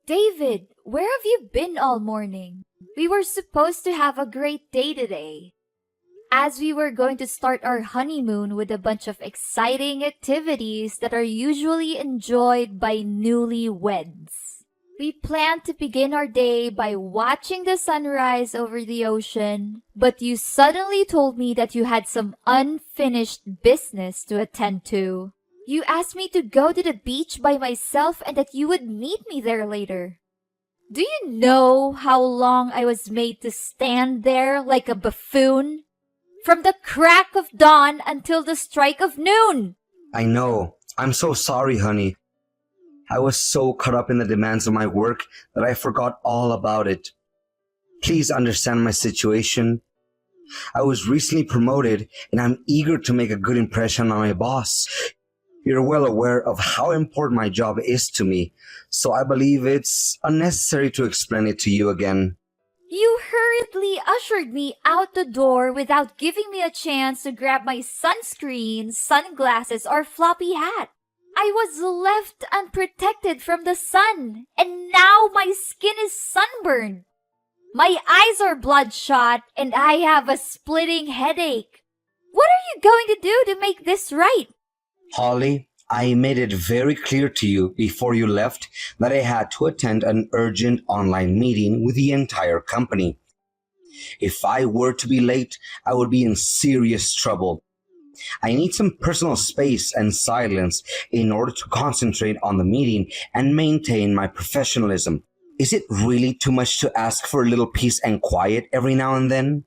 David, where have you been all morning? We were supposed to have a great day today, as we were going to start our honeymoon with a bunch of exciting activities that are usually enjoyed by newlyweds. We planned to begin our day by watching the sunrise over the ocean, but you suddenly told me that you had some unfinished business to attend to. You asked me to go to the beach by myself and that you would meet me there later. Do you know how long I was made to stand there like a buffoon? From the crack of dawn until the strike of noon. I know. I'm so sorry, honey. I was so caught up in the demands of my work that I forgot all about it. Please understand my situation. I was recently promoted and I'm eager to make a good impression on my boss. You're well aware of how important my job is to me, so I believe it's unnecessary to explain it to you again. You hurriedly ushered me out the door without giving me a chance to grab my sunscreen, sunglasses, or floppy hat. I was left unprotected from the sun, and now my skin is sunburned. My eyes are bloodshot, and I have a splitting headache. What are you going to do to make this right? Holly, I made it very clear to you before you left that I had to attend an urgent online meeting with the entire company. If I were to be late, I would be in serious trouble. I need some personal space and silence in order to concentrate on the meeting and maintain my professionalism. Is it really too much to ask for a little peace and quiet every now and then?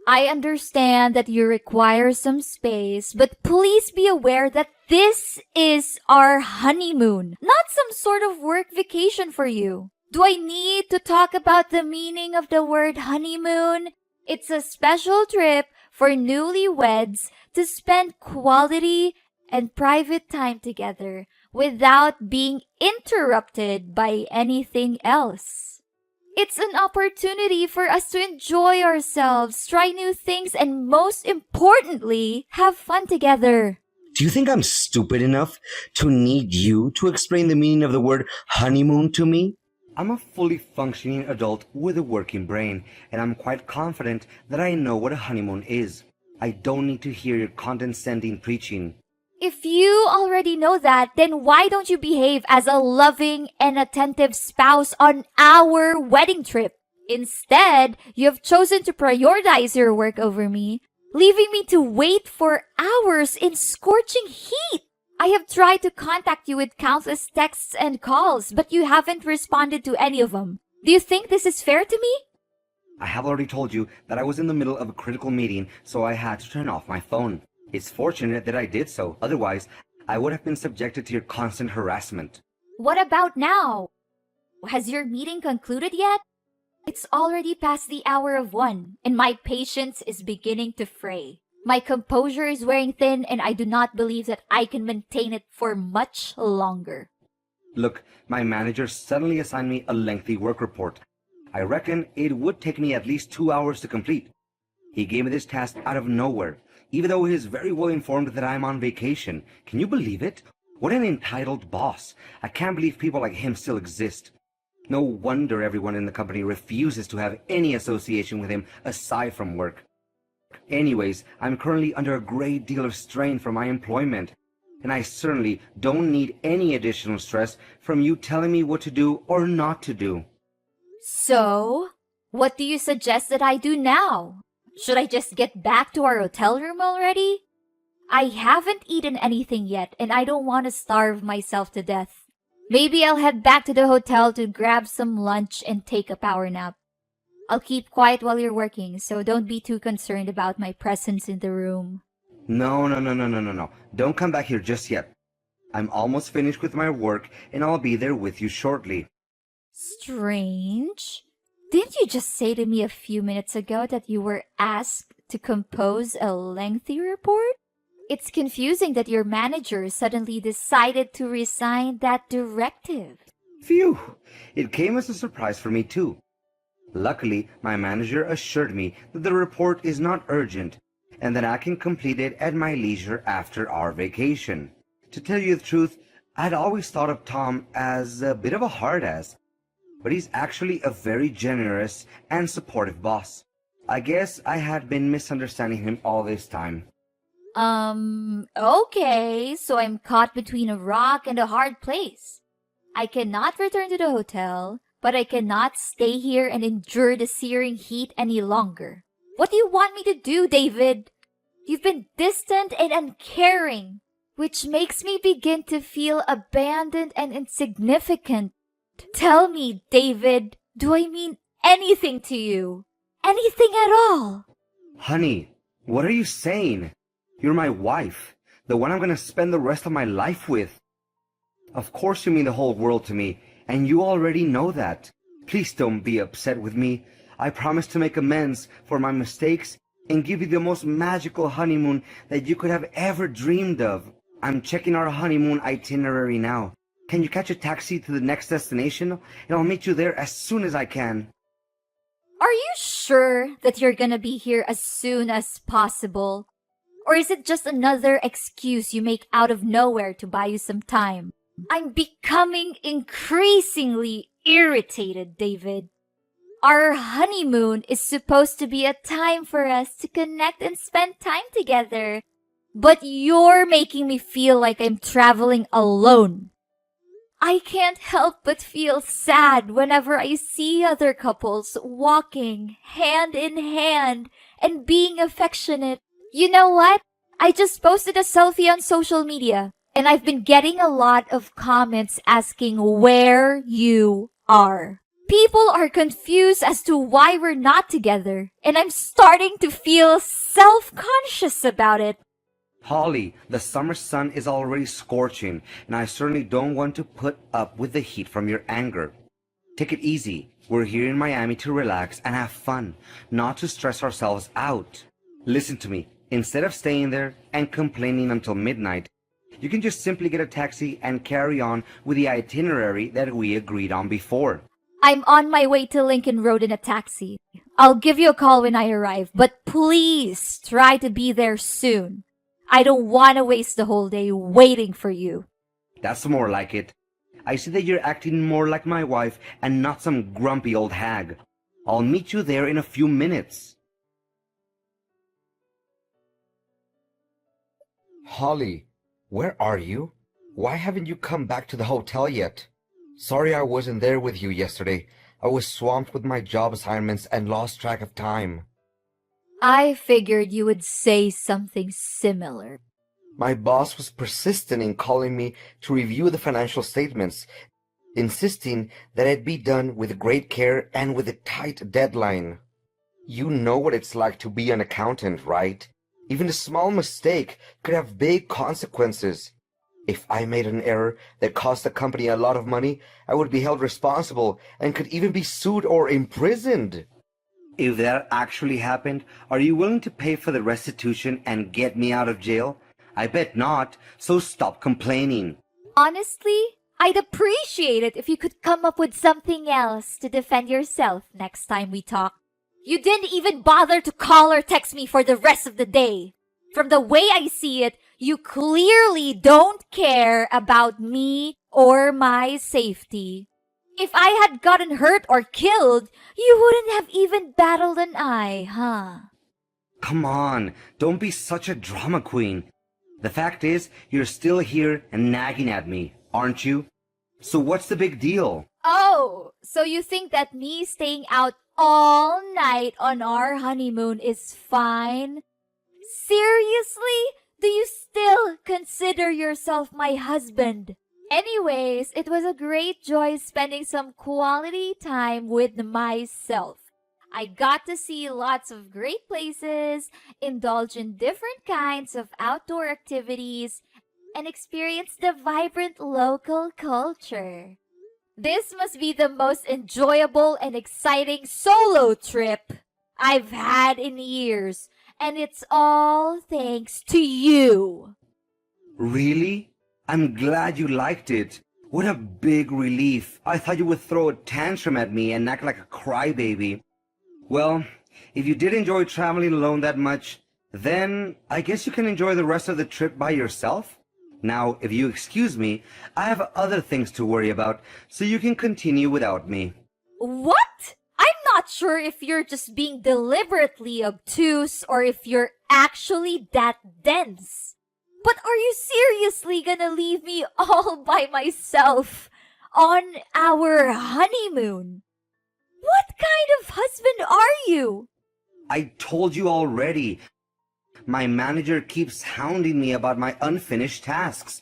I understand that you require some space, but please be aware that this is our honeymoon, not some sort of work vacation for you. Do I need to talk about the meaning of the word honeymoon? It's a special trip for newlyweds to spend quality and private time together without being interrupted by anything else. It's an opportunity for us to enjoy ourselves, try new things, and most importantly, have fun together. Do you think I'm stupid enough to need you to explain the meaning of the word honeymoon to me? I'm a fully functioning adult with a working brain, and I'm quite confident that I know what a honeymoon is. I don't need to hear your condescending preaching. If you already know that, then why don't you behave as a loving and attentive spouse on our wedding trip? Instead, you have chosen to prioritize your work over me, leaving me to wait for hours in scorching heat. I have tried to contact you with countless texts and calls, but you haven't responded to any of them. Do you think this is fair to me? I have already told you that I was in the middle of a critical meeting, so I had to turn off my phone. It's fortunate that I did so. Otherwise, I would have been subjected to your constant harassment. What about now? Has your meeting concluded yet? It's already past the hour of 1, and my patience is beginning to fray. My composure is wearing thin, and I do not believe that I can maintain it for much longer. Look, my manager suddenly assigned me a lengthy work report. I reckon it would take me at least 2 hours to complete. He gave me this task out of nowhere, even though he is very well informed that I'm on vacation. Can you believe it? What an entitled boss. I can't believe people like him still exist. No wonder everyone in the company refuses to have any association with him aside from work. Anyways, I'm currently under a great deal of strain from my employment, and I certainly don't need any additional stress from you telling me what to do or not to do. So, what do you suggest that I do now? Should I just get back to our hotel room already? I haven't eaten anything yet, and I don't want to starve myself to death. Maybe I'll head back to the hotel to grab some lunch and take a power nap. I'll keep quiet while you're working, so don't be too concerned about my presence in the room. No. Don't come back here just yet. I'm almost finished with my work, and I'll be there with you shortly. Strange. Didn't you just say to me a few minutes ago that you were asked to compose a lengthy report? It's confusing that your manager suddenly decided to resign that directive. Phew! It came as a surprise for me too. Luckily, my manager assured me that the report is not urgent and that I can complete it at my leisure after our vacation. To tell you the truth, I'd always thought of Tom as a bit of a hard-ass, but he's actually a very generous and supportive boss. I guess I had been misunderstanding him all this time. Okay, so I'm caught between a rock and a hard place. I cannot return to the hotel, but I cannot stay here and endure the searing heat any longer. What do you want me to do, David? You've been distant and uncaring, which makes me begin to feel abandoned and insignificant. Tell me, David, do I mean anything to you? Anything at all? Honey, what are you saying? You're my wife, the one I'm gonna spend the rest of my life with. Of course you mean the whole world to me, and you already know that. Please don't be upset with me. I promise to make amends for my mistakes and give you the most magical honeymoon that you could have ever dreamed of. I'm checking our honeymoon itinerary now. Can you catch a taxi to the next destination? And I'll meet you there as soon as I can. Are you sure that you're gonna be here as soon as possible? Or is it just another excuse you make out of nowhere to buy you some time? I'm becoming increasingly irritated, David. Our honeymoon is supposed to be a time for us to connect and spend time together. But you're making me feel like I'm traveling alone. I can't help but feel sad whenever I see other couples walking hand in hand and being affectionate. You know what? I just posted a selfie on social media, and I've been getting a lot of comments asking where you are. People are confused as to why we're not together, and I'm starting to feel self-conscious about it. Holly, the summer sun is already scorching, and I certainly don't want to put up with the heat from your anger. Take it easy. We're here in Miami to relax and have fun, not to stress ourselves out. Listen to me. Instead of staying there and complaining until midnight, you can just simply get a taxi and carry on with the itinerary that we agreed on before. I'm on my way to Lincoln Road in a taxi. I'll give you a call when I arrive, but please try to be there soon. I don't want to waste the whole day waiting for you. That's more like it. I see that you're acting more like my wife and not some grumpy old hag. I'll meet you there in a few minutes. Holly, where are you? Why haven't you come back to the hotel yet? Sorry I wasn't there with you yesterday. I was swamped with my job assignments and lost track of time. I figured you would say something similar. My boss was persistent in calling me to review the financial statements, insisting that it be done with great care and with a tight deadline. You know what it's like to be an accountant, right? Even a small mistake could have big consequences. If I made an error that cost the company a lot of money, I would be held responsible and could even be sued or imprisoned. If that actually happened, are you willing to pay for the restitution and get me out of jail? I bet not, so stop complaining. Honestly, I'd appreciate it if you could come up with something else to defend yourself next time we talk. You didn't even bother to call or text me for the rest of the day. From the way I see it, you clearly don't care about me or my safety. If I had gotten hurt or killed, you wouldn't have even battled an eye, huh? Come on, don't be such a drama queen. The fact is, you're still here and nagging at me, aren't you? So what's the big deal? Oh, so you think that me staying out all night on our honeymoon is fine? Seriously? Do you still consider yourself my husband? Anyways, it was a great joy spending some quality time with myself. I got to see lots of great places, indulge in different kinds of outdoor activities, and experience the vibrant local culture. This must be the most enjoyable and exciting solo trip I've had in years, and it's all thanks to you. Really? I'm glad you liked it. What a big relief. I thought you would throw a tantrum at me and act like a crybaby. Well, if you did enjoy traveling alone that much, then I guess you can enjoy the rest of the trip by yourself. Now, if you excuse me, I have other things to worry about, so you can continue without me. What? I'm not sure if you're just being deliberately obtuse or if you're actually that dense. But are you seriously gonna leave me all by myself on our honeymoon? What kind of husband are you? I told you already. My manager keeps hounding me about my unfinished tasks.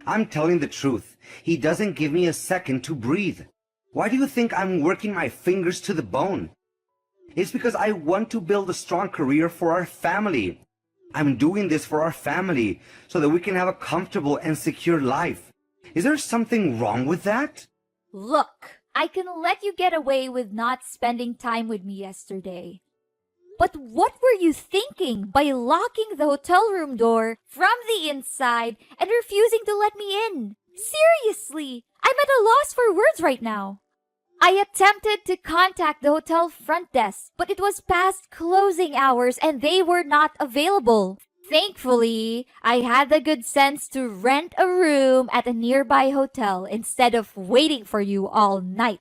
I'm telling the truth. He doesn't give me a second to breathe. Why do you think I'm working my fingers to the bone? It's because I want to build a strong career for our family. I'm doing this for our family so that we can have a comfortable and secure life. Is there something wrong with that? Look, I can let you get away with not spending time with me yesterday. But what were you thinking by locking the hotel room door from the inside and refusing to let me in? Seriously, I'm at a loss for words right now. I attempted to contact the hotel front desk, but it was past closing hours and they were not available. Thankfully, I had the good sense to rent a room at a nearby hotel instead of waiting for you all night.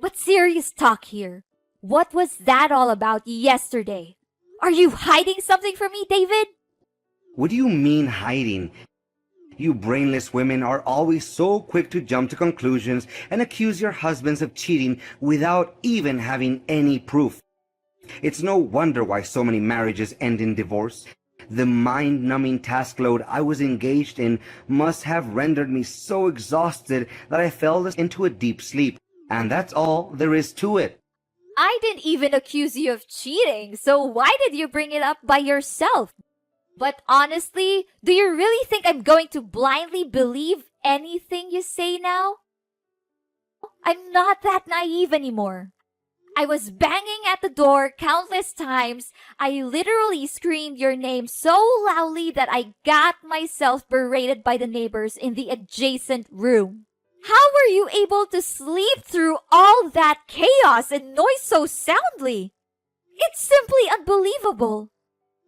But serious talk here. What was that all about yesterday? Are you hiding something from me, David? What do you mean hiding? You brainless women are always so quick to jump to conclusions and accuse your husbands of cheating without even having any proof. It's no wonder why so many marriages end in divorce. The mind-numbing task load I was engaged in must have rendered me so exhausted that I fell into a deep sleep. And that's all there is to it. I didn't even accuse you of cheating, so why did you bring it up by yourself? But honestly, do you really think I'm going to blindly believe anything you say now? I'm not that naive anymore. I was banging at the door countless times. I literally screamed your name so loudly that I got myself berated by the neighbors in the adjacent room. How were you able to sleep through all that chaos and noise so soundly? It's simply unbelievable.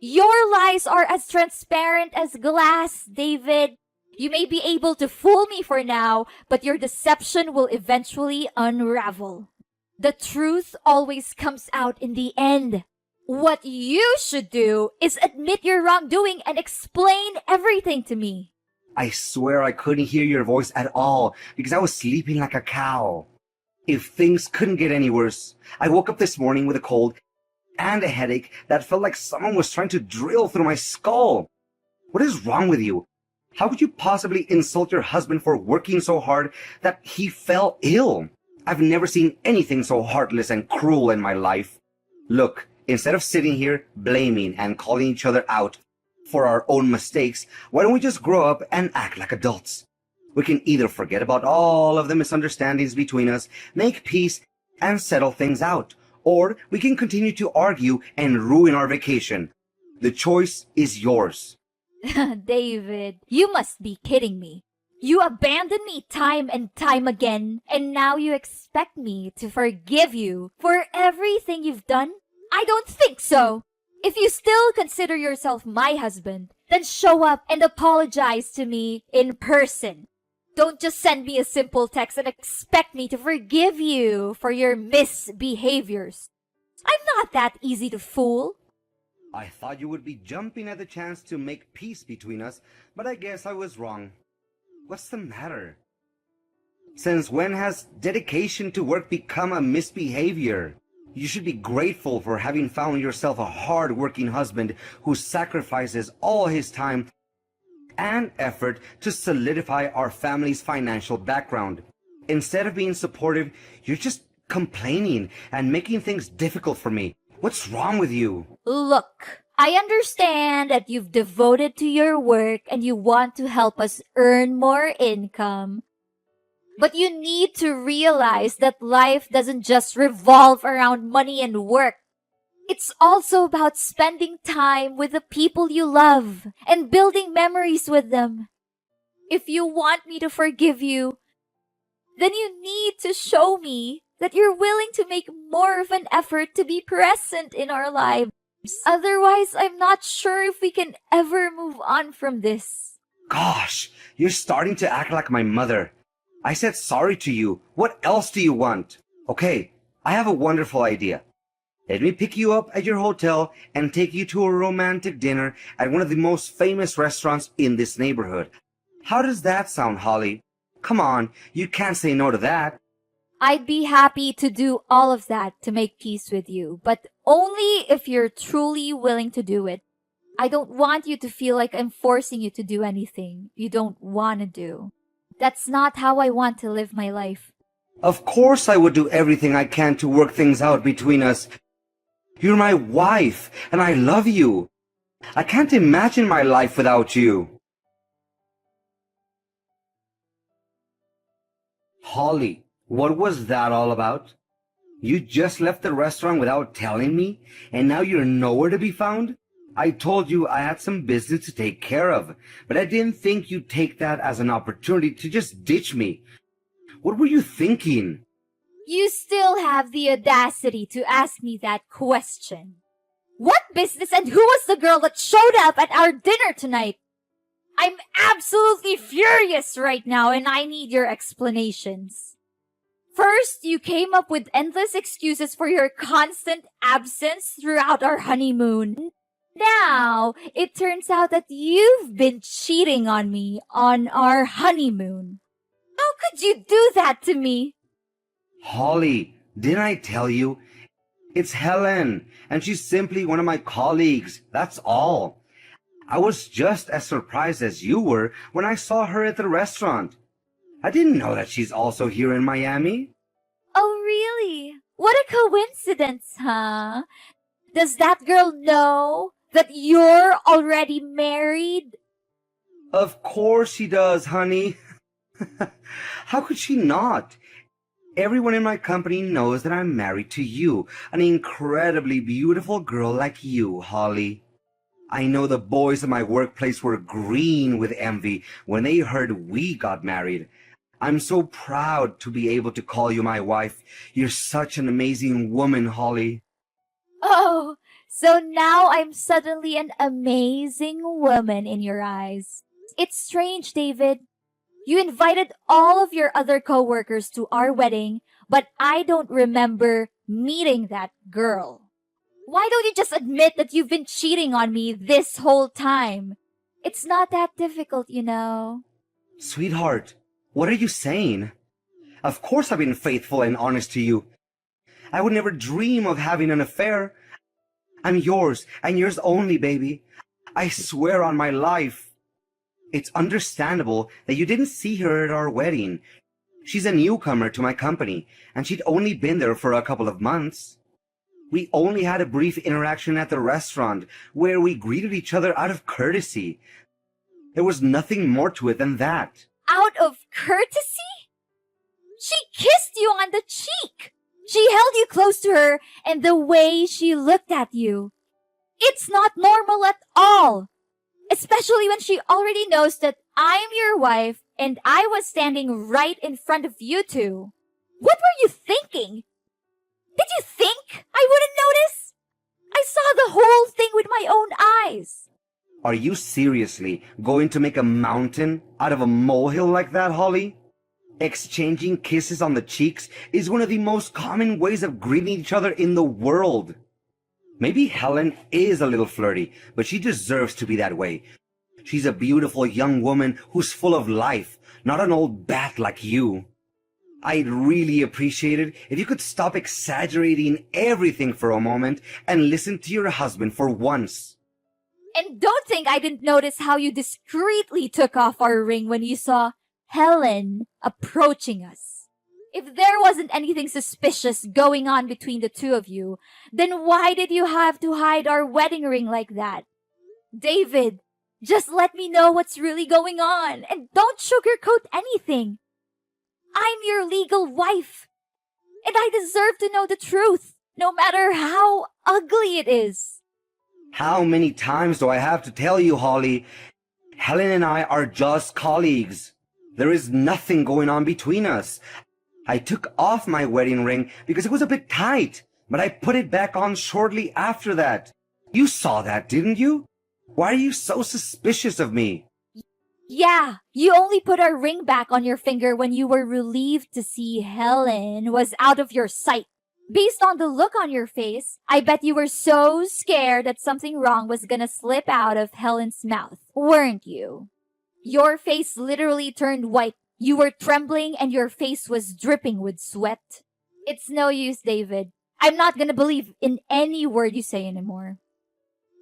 Your lies are as transparent as glass, David. You may be able to fool me for now, but your deception will eventually unravel. The truth always comes out in the end. What you should do is admit your wrongdoing and explain everything to me. I swear I couldn't hear your voice at all because I was sleeping like a cow. If things couldn't get any worse, I woke up this morning with a cold and a headache that felt like someone was trying to drill through my skull. What is wrong with you? How could you possibly insult your husband for working so hard that he fell ill? I've never seen anything so heartless and cruel in my life. Look, instead of sitting here blaming and calling each other out for our own mistakes, why don't we just grow up and act like adults? We can either forget about all of the misunderstandings between us, make peace, and settle things out, or we can continue to argue and ruin our vacation. The choice is yours. David, you must be kidding me. You abandoned me time and time again, and now you expect me to forgive you for everything you've done? I don't think so. If you still consider yourself my husband, then show up and apologize to me in person. Don't just send me a simple text and expect me to forgive you for your misbehaviors. I'm not that easy to fool. I thought you would be jumping at the chance to make peace between us, but I guess I was wrong. What's the matter? Since when has dedication to work become a misbehavior? You should be grateful for having found yourself a hard-working husband who sacrifices all his time and effort to solidify our family's financial background. Instead of being supportive, you're just complaining and making things difficult for me. What's wrong with you? Look, I understand that you've devoted to your work and you want to help us earn more income. But you need to realize that life doesn't just revolve around money and work. It's also about spending time with the people you love and building memories with them. If you want me to forgive you, then you need to show me that you're willing to make more of an effort to be present in our lives. Otherwise, I'm not sure if we can ever move on from this. Gosh, you're starting to act like my mother. I said sorry to you. What else do you want? Okay, I have a wonderful idea. Let me pick you up at your hotel and take you to a romantic dinner at one of the most famous restaurants in this neighborhood. How does that sound, Holly? Come on, you can't say no to that. I'd be happy to do all of that to make peace with you, but only if you're truly willing to do it. I don't want you to feel like I'm forcing you to do anything you don't want to do. That's not how I want to live my life. Of course I would do everything I can to work things out between us. You're my wife, and I love you. I can't imagine my life without you. Holly, what was that all about? You just left the restaurant without telling me, and now you're nowhere to be found? I told you I had some business to take care of, but I didn't think you'd take that as an opportunity to just ditch me. What were you thinking? You still have the audacity to ask me that question. What business and who was the girl that showed up at our dinner tonight? I'm absolutely furious right now and I need your explanations. First, you came up with endless excuses for your constant absence throughout our honeymoon. Now, it turns out that you've been cheating on me on our honeymoon. How could you do that to me? Holly, didn't I tell you? It's Helen, and she's simply one of my colleagues, that's all. I was just as surprised as you were when I saw her at the restaurant. I didn't know that she's also here in Miami. Oh, really? What a coincidence, huh? Does that girl know that you're already married? Of course she does, honey. How could she not? Everyone in my company knows that I'm married to you, an incredibly beautiful girl like you, Holly. I know the boys at my workplace were green with envy when they heard we got married. I'm so proud to be able to call you my wife. You're such an amazing woman, Holly. Oh, so now I'm suddenly an amazing woman in your eyes. It's strange, David. You invited all of your other coworkers to our wedding, but I don't remember meeting that girl. Why don't you just admit that you've been cheating on me this whole time? It's not that difficult, you know. Sweetheart, what are you saying? Of course I've been faithful and honest to you. I would never dream of having an affair. I'm yours, and yours only, baby. I swear on my life. It's understandable that you didn't see her at our wedding. She's a newcomer to my company, and she'd only been there for a couple of months. We only had a brief interaction at the restaurant, where we greeted each other out of courtesy. There was nothing more to it than that. Out of courtesy? She kissed you on the cheek. She held you close to her, and the way she looked at you. It's not normal at all. Especially when she already knows that I'm your wife and I was standing right in front of you two. What were you thinking? Did you think I wouldn't notice? I saw the whole thing with my own eyes. Are you seriously going to make a mountain out of a molehill like that, Holly? Exchanging kisses on the cheeks is one of the most common ways of greeting each other in the world. Maybe Helen is a little flirty, but she deserves to be that way. She's a beautiful young woman who's full of life, not an old bat like you. I'd really appreciate it if you could stop exaggerating everything for a moment and listen to your husband for once. And don't think I didn't notice how you discreetly took off our ring when you saw Helen approaching us. If there wasn't anything suspicious going on between the two of you, then why did you have to hide our wedding ring like that? David, just let me know what's really going on and don't sugarcoat anything. I'm your legal wife, and I deserve to know the truth, no matter how ugly it is. How many times do I have to tell you, Holly? Helen and I are just colleagues. There is nothing going on between us. I took off my wedding ring because it was a bit tight, but I put it back on shortly after that. You saw that, didn't you? Why are you so suspicious of me? Yeah, you only put our ring back on your finger when you were relieved to see Helen was out of your sight. Based on the look on your face, I bet you were so scared that something wrong was gonna slip out of Helen's mouth, weren't you? Your face literally turned white. You were trembling and your face was dripping with sweat. It's no use, David. I'm not gonna believe in any word you say anymore.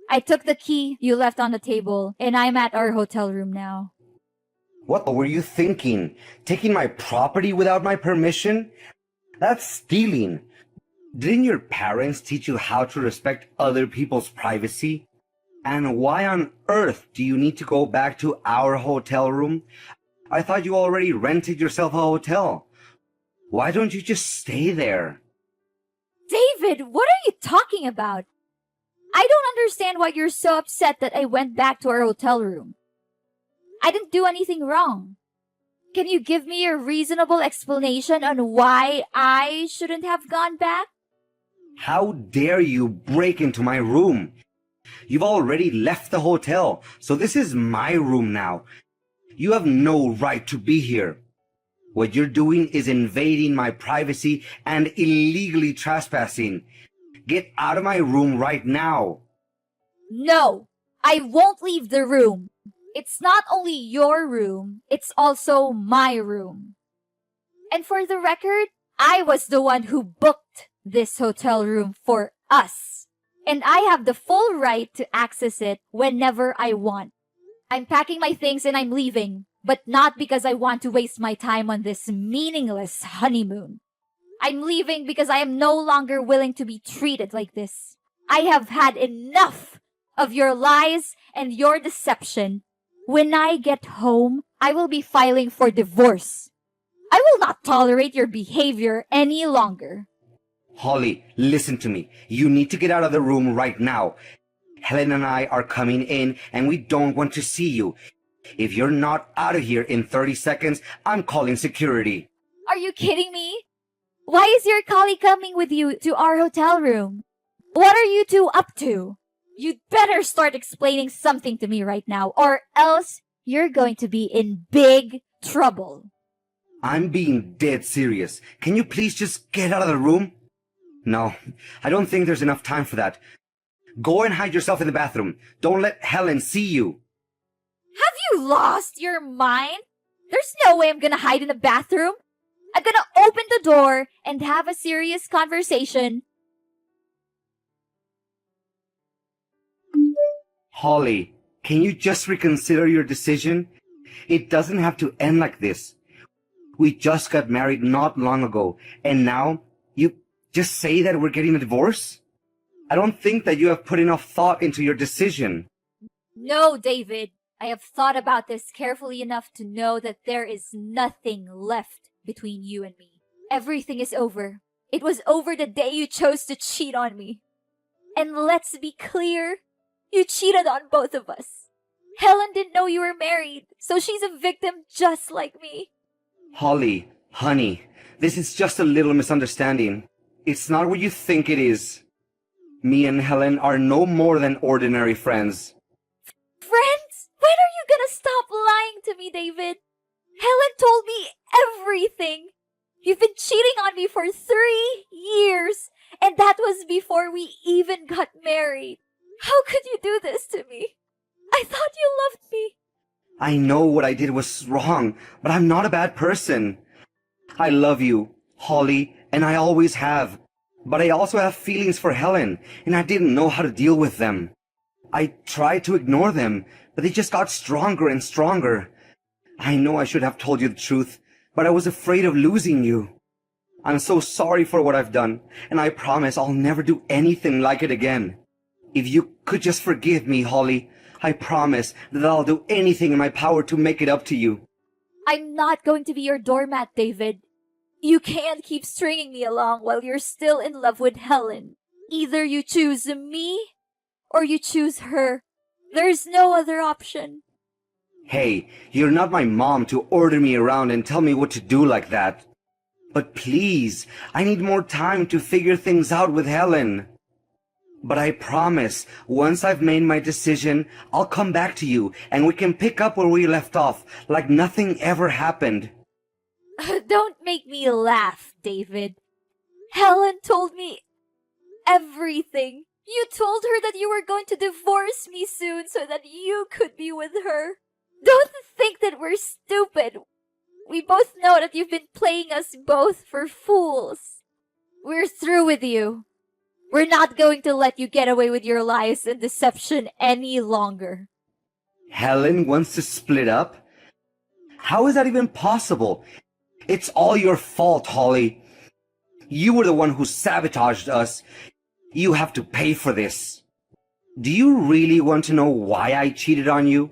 I took the key you left on the table and I'm at our hotel room now. What were you thinking? Taking my property without my permission? That's stealing. Didn't your parents teach you how to respect other people's privacy? And why on earth do you need to go back to our hotel room? I thought you already rented yourself a hotel. Why don't you just stay there? David, what are you talking about? I don't understand why you're so upset that I went back to our hotel room. I didn't do anything wrong. Can you give me a reasonable explanation on why I shouldn't have gone back? How dare you break into my room? You've already left the hotel, so this is my room now. You have no right to be here. What you're doing is invading my privacy and illegally trespassing. Get out of my room right now. No, I won't leave the room. It's not only your room, it's also my room. And for the record, I was the one who booked this hotel room for us. And I have the full right to access it whenever I want. I'm packing my things and I'm leaving, but not because I want to waste my time on this meaningless honeymoon. I'm leaving because I am no longer willing to be treated like this. I have had enough of your lies and your deception. When I get home, I will be filing for divorce. I will not tolerate your behavior any longer. Holly, listen to me. You need to get out of the room right now. Helen and I are coming in and we don't want to see you. If you're not out of here in 30 seconds, I'm calling security. Are you kidding me? Why is your colleague coming with you to our hotel room? What are you two up to? You'd better start explaining something to me right now, or else you're going to be in big trouble. I'm being dead serious. Can you please just get out of the room? No, I don't think there's enough time for that. Go and hide yourself in the bathroom. Don't let Helen see you. Have you lost your mind? There's no way I'm gonna hide in the bathroom. I'm gonna open the door and have a serious conversation. Holly, can you just reconsider your decision? It doesn't have to end like this. We just got married not long ago, and now you just say that we're getting a divorce? I don't think that you have put enough thought into your decision. No, David. I have thought about this carefully enough to know that there is nothing left between you and me. Everything is over. It was over the day you chose to cheat on me. And let's be clear, you cheated on both of us. Helen didn't know you were married, so she's a victim just like me. Holly, honey, this is just a little misunderstanding. It's not what you think it is. Me and Helen are no more than ordinary friends. Friends? When are you gonna stop lying to me, David? Helen told me everything. You've been cheating on me for 3 years, and that was before we even got married. How could you do this to me? I thought you loved me. I know what I did was wrong, but I'm not a bad person. I love you, Holly, and I always have. But I also have feelings for Helen, and I didn't know how to deal with them. I tried to ignore them, but they just got stronger and stronger. I know I should have told you the truth, but I was afraid of losing you. I'm so sorry for what I've done, and I promise I'll never do anything like it again. If you could just forgive me, Holly, I promise that I'll do anything in my power to make it up to you. I'm not going to be your doormat, David. You can't keep stringing me along while you're still in love with Helen. Either you choose me, or you choose her. There's no other option. Hey, you're not my mom to order me around and tell me what to do like that. But please, I need more time to figure things out with Helen. But I promise, once I've made my decision, I'll come back to you and we can pick up where we left off, like nothing ever happened. Don't make me laugh, David. Helen told me everything. You told her that you were going to divorce me soon so that you could be with her. Don't think that we're stupid. We both know that you've been playing us both for fools. We're through with you. We're not going to let you get away with your lies and deception any longer. Helen wants to split up? How is that even possible? It's all your fault, Holly. You were the one who sabotaged us. You have to pay for this. Do you really want to know why I cheated on you?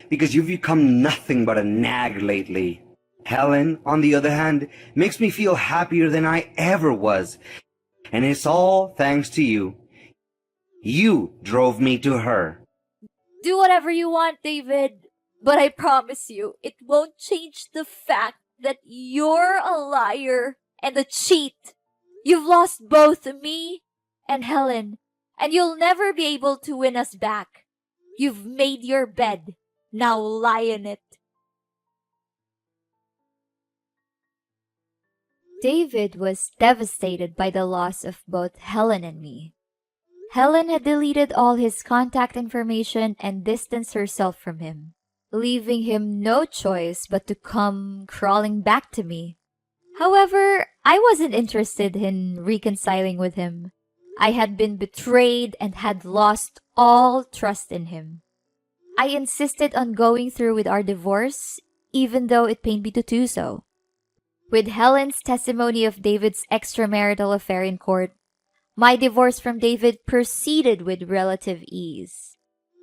Because you've become nothing but a nag lately. Helen, on the other hand, makes me feel happier than I ever was. And it's all thanks to you. You drove me to her. Do whatever you want, David. But I promise you, it won't change the fact that you're a liar and a cheat. You've lost both me and Helen, and you'll never be able to win us back. You've made your bed. Now lie in it. David was devastated by the loss of both Helen and me. Helen had deleted all his contact information and distanced herself from him, leaving him no choice but to come crawling back to me. However, I wasn't interested in reconciling with him. I had been betrayed and had lost all trust in him. I insisted on going through with our divorce, even though it pained me to do so. With Helen's testimony of David's extramarital affair in court, my divorce from David proceeded with relative ease.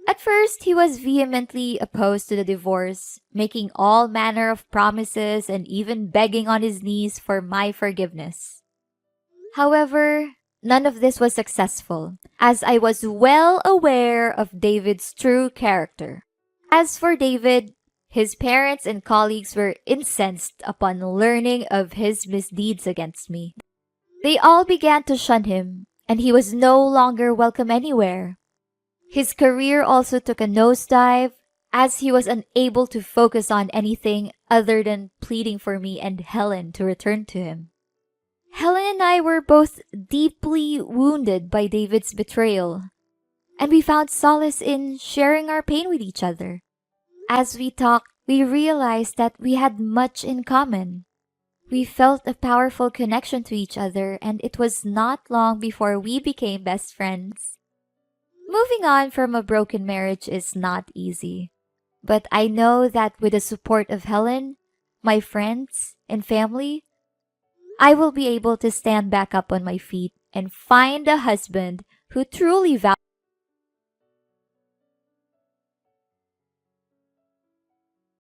At first, he was vehemently opposed to the divorce, making all manner of promises and even begging on his knees for my forgiveness. However, none of this was successful, as I was well aware of David's true character. As for David, his parents and colleagues were incensed upon learning of his misdeeds against me. They all began to shun him, and he was no longer welcome anywhere. His career also took a nosedive, as he was unable to focus on anything other than pleading for me and Helen to return to him. Helen and I were both deeply wounded by David's betrayal, and we found solace in sharing our pain with each other. As we talked, we realized that we had much in common. We felt a powerful connection to each other, and it was not long before we became best friends. Moving on from a broken marriage is not easy, but I know that with the support of Helen, my friends, and family, I will be able to stand back up on my feet and find a husband who truly values